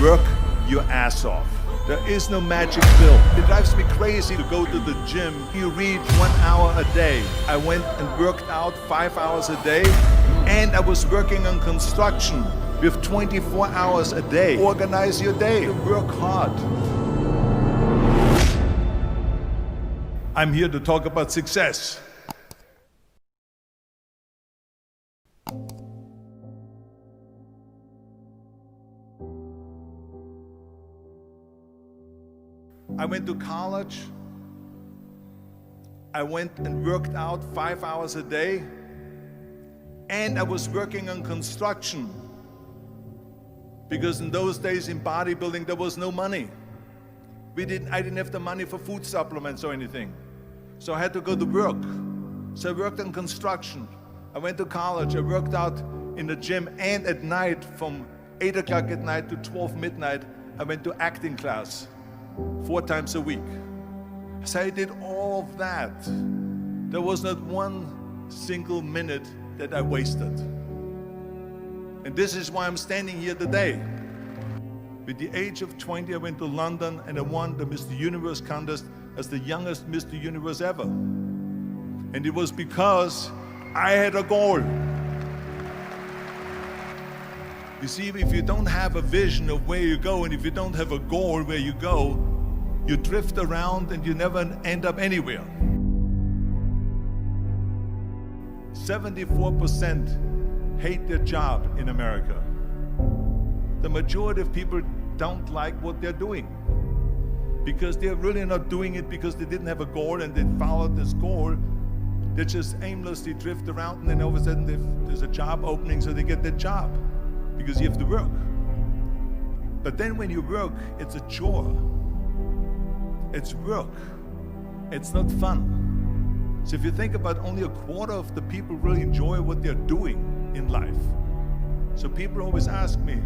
Work your ass off. There is no magic pill. It drives me crazy to go to the gym. You read 1 hour a day. I went and worked out 5 hours a day, and I was working on construction with 24 hours a day. Organize your day. Work hard. I'm here to talk about success. I went to college. I went and worked out 5 hours a day, and I was working on construction. Because in those days in bodybuilding there was no money. I didn't have the money for food supplements or anything. So I had to go to work. So I worked on construction. I went to college, I worked out in the gym, and at night from 8 o'clock at night to 12 midnight, I went to acting class 4 times a week. So I did all of that. There was not one single minute that I wasted. And this is why I'm standing here today. With the age of 20, I went to London and I won the Mr. Universe contest as the youngest Mr. Universe ever. And it was because I had a goal. You see, if you don't have a vision of where you go, and if you don't have a goal where you go, you drift around and you never end up anywhere. 74% hate their job in America. The majority of people don't like what they're doing because they're really not doing it because they didn't have a goal and they followed this goal. They just aimlessly drift around, and then all of a sudden there's a job opening, so they get that job because you have to work. But then when you work, it's a chore. It's work. It's not fun. So if you think about, only a quarter of the people really enjoy what they're doing in life. So people always ask me,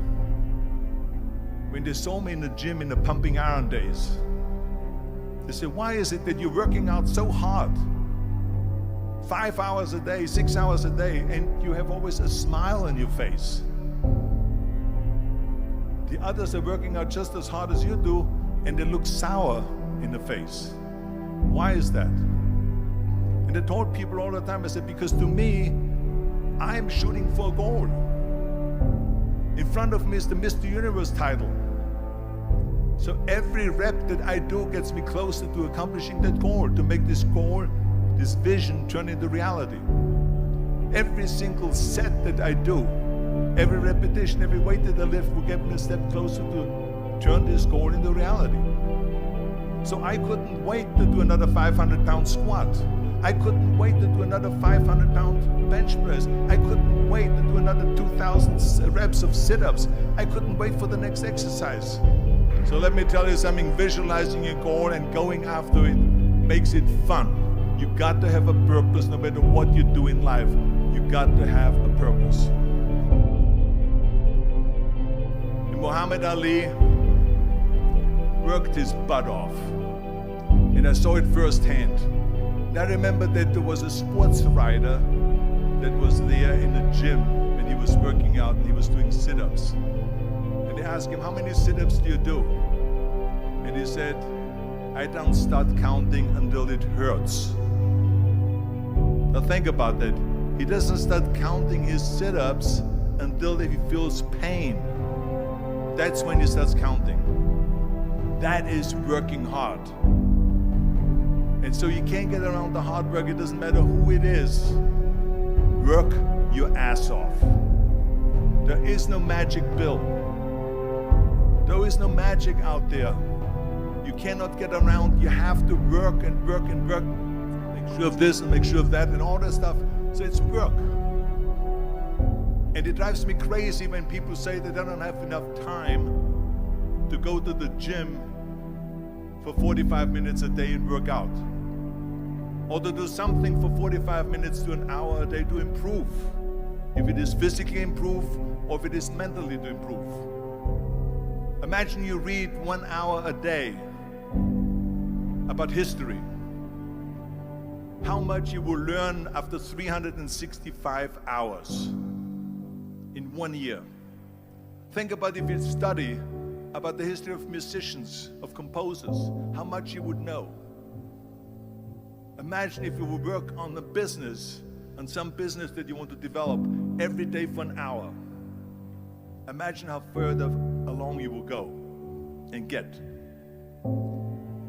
when they saw me in the gym in the pumping iron days, they say, why is it that you're working out so hard? 5 hours a day, 6 hours a day, and you have always a smile on your face. The others are working out just as hard as you do, and they look sour in the face. Why is that? And I told people all the time, I said, because to me, I'm shooting for a goal. In front of me is the Mr. Universe title. So every rep that I do gets me closer to accomplishing that goal, to make this goal, this vision turn into reality. Every single set that I do, every repetition, every weight that I lift will get me a step closer to turn this goal into reality. So I couldn't wait to do another 500-pound squat. I couldn't wait to do another 500-pound bench press. I couldn't wait to do another 2,000 reps of sit-ups. I couldn't wait for the next exercise. So let me tell you something, visualizing your goal and going after it makes it fun. You got to have a purpose no matter what you do in life. You got to have a purpose. And Muhammad Ali worked his butt off. And I saw it firsthand. And I remember that there was a sports writer that was there in the gym when he was working out and he was doing sit-ups. And they asked him, how many sit-ups do you do? And he said, I don't start counting until it hurts. Now think about that. He doesn't start counting his sit-ups until he feels pain. That's when he starts counting. That is working hard. And so you can't get around the hard work. It doesn't matter who it is. Work your ass off. There is no magic pill. There is no magic out there. You cannot get around. You have to work and work and work. Make sure of this and make sure of that and all that stuff. So it's work. And it drives me crazy when people say that they don't have enough time to go to the gym for 45 minutes a day and work out. Or to do something for 45 minutes to an hour a day to improve. If it is physically improve or if it is mentally to improve. Imagine you read 1 hour a day about history. How much you will learn after 365 hours in 1 year. Think about if you study about the history of musicians, of composers, how much you would know. Imagine if you would work on the business, on some business that you want to develop every day for an hour. Imagine how further along you will go and get.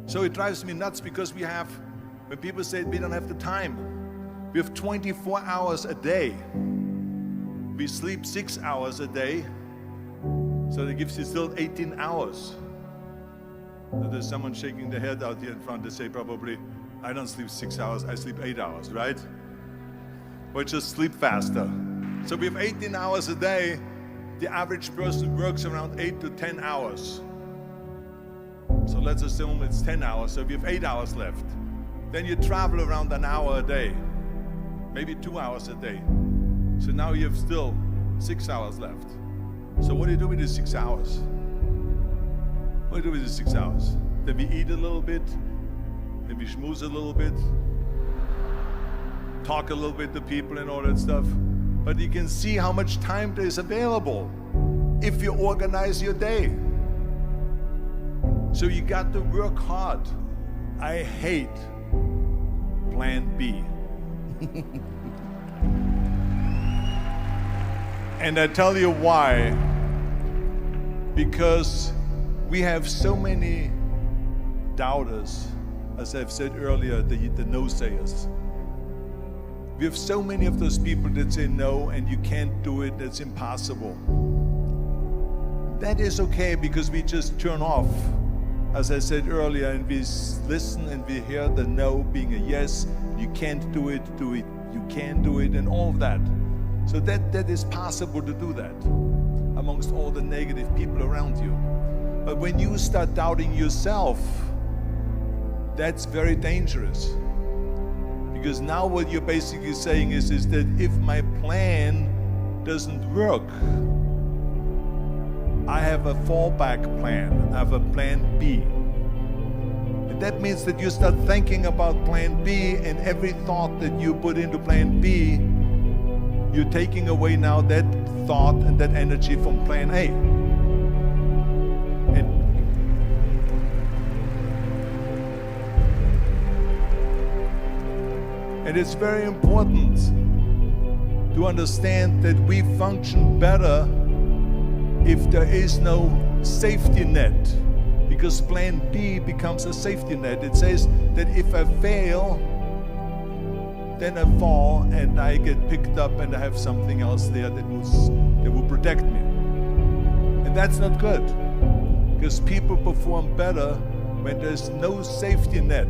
So it drives me nuts because when people say we don't have the time, we have 24 hours a day. We sleep 6 hours a day, so that gives you still 18 hours. So there's someone shaking their head out here in front. They say probably, I don't sleep 6 hours, I sleep 8 hours, right? Or just sleep faster. So we have 18 hours a day. The average person works around 8 to 10 hours. So let's assume it's 10 hours, so we have 8 hours left. Then you travel around an hour a day, maybe 2 hours a day. So now you have still 6 hours left. So what do you do with these 6 hours? What do you do with these 6 hours? Then we eat a little bit, then we schmooze a little bit, talk a little bit to people and all that stuff. But you can see how much time there is available if you organize your day. So you got to work hard. I hate plan B. And I tell you why. Because we have so many doubters, as I've said earlier, the no-sayers. We have so many of those people that say no and you can't do it, that's impossible. That is okay because we just turn off, as I said earlier, and we listen and we hear the no being a yes. You can't do it, you can do it, and all of that. So that is possible to do that amongst all the negative people around you. But when you start doubting yourself, that's very dangerous. Because now what you're basically saying is that if my plan doesn't work, I have a fallback plan, I have a plan B. And that means that you start thinking about plan B, and every thought that you put into plan B, you're taking away now that thought and that energy from plan A. And it's very important to understand that we function better if there is no safety net, because plan B becomes a safety net. It says that if I fail, then I fall and I get picked up and I have something else there that will protect me. And that's not good, because people perform better when there's no safety net.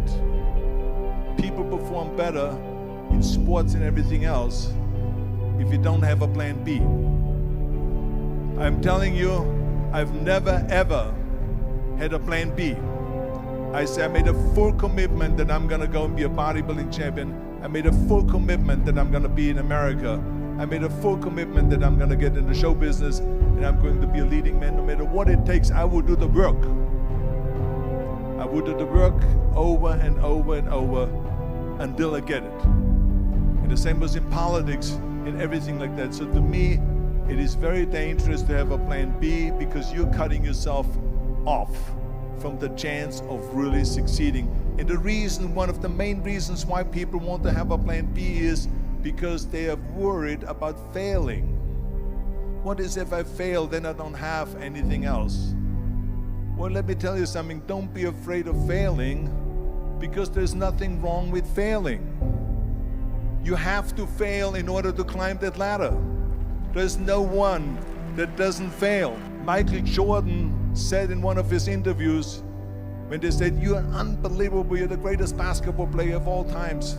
People perform better in sports and everything else if you don't have a plan B. I'm telling you, I've never ever had a plan B. I made a full commitment that I'm gonna go and be a bodybuilding champion. I made a full commitment that I'm gonna be in America. I made a full commitment that I'm gonna get in the show business and I'm going to be a leading man. No matter what it takes, I will do the work. I will do the work over and over and over until I get it. And the same was in politics and everything like that. So to me, it is very dangerous to have a plan B, because you're cutting yourself off from the chance of really succeeding. And the reason, one of the main reasons why people want to have a plan B is because they are worried about failing. What is if I fail, then I don't have anything else? Well, let me tell you something, don't be afraid of failing, because there's nothing wrong with failing. You have to fail in order to climb that ladder. There's no one that doesn't fail. Michael Jordan said in one of his interviews, when they said, "You're unbelievable, you're the greatest basketball player of all times."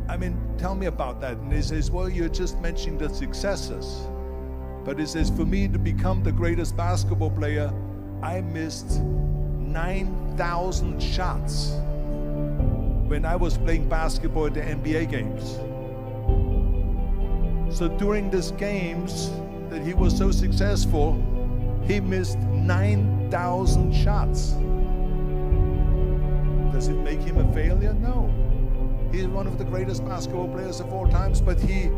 I mean, tell me about that. And he says, well, you're just mentioning the successes. But he says, for me to become the greatest basketball player, I missed 9,000 shots when I was playing basketball at the NBA games. So during these games that he was so successful, he missed 9,000 shots. Does it make him a failure? No. He's one of the greatest basketball players of all times, but he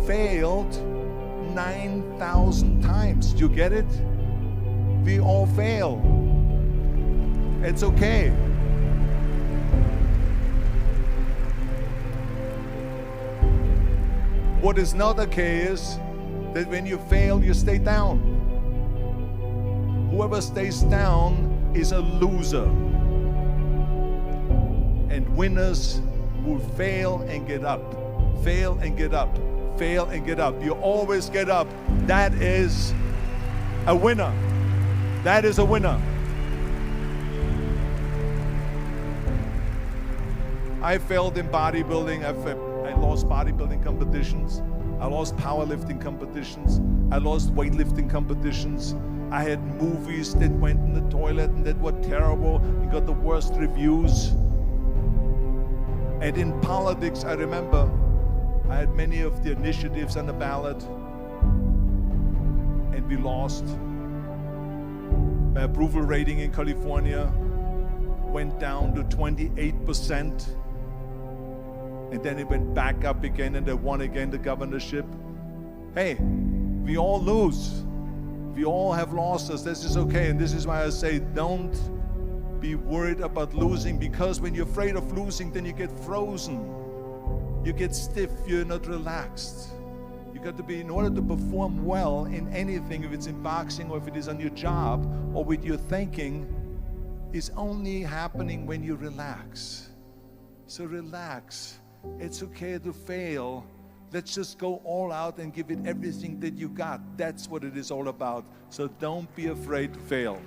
failed 9,000 times. Do you get it? We all fail. It's okay. What is not okay is that when you fail, you stay down. Whoever stays down is a loser. And winners will fail and get up, fail and get up, fail and get up. You always get up. That is a winner. That is a winner. I failed in bodybuilding. I lost bodybuilding competitions. I lost powerlifting competitions. I lost weightlifting competitions. I had movies that went in the toilet and that were terrible and got the worst reviews. And in politics, I remember I had many of the initiatives on the ballot, and we lost. My approval rating in California went down to 28%, and then it went back up again, and I won again the governorship. Hey, we all lose. We all have losses. This is okay, and this is why I say don't be worried about losing, because when you're afraid of losing, then you get frozen. You get stiff, you're not relaxed. You got to be, in order to perform well in anything, if it's in boxing or if it is on your job or with your thinking, is only happening when you relax. So relax. It's okay to fail. Let's just go all out and give it everything that you got. That's what it is all about. So don't be afraid to fail.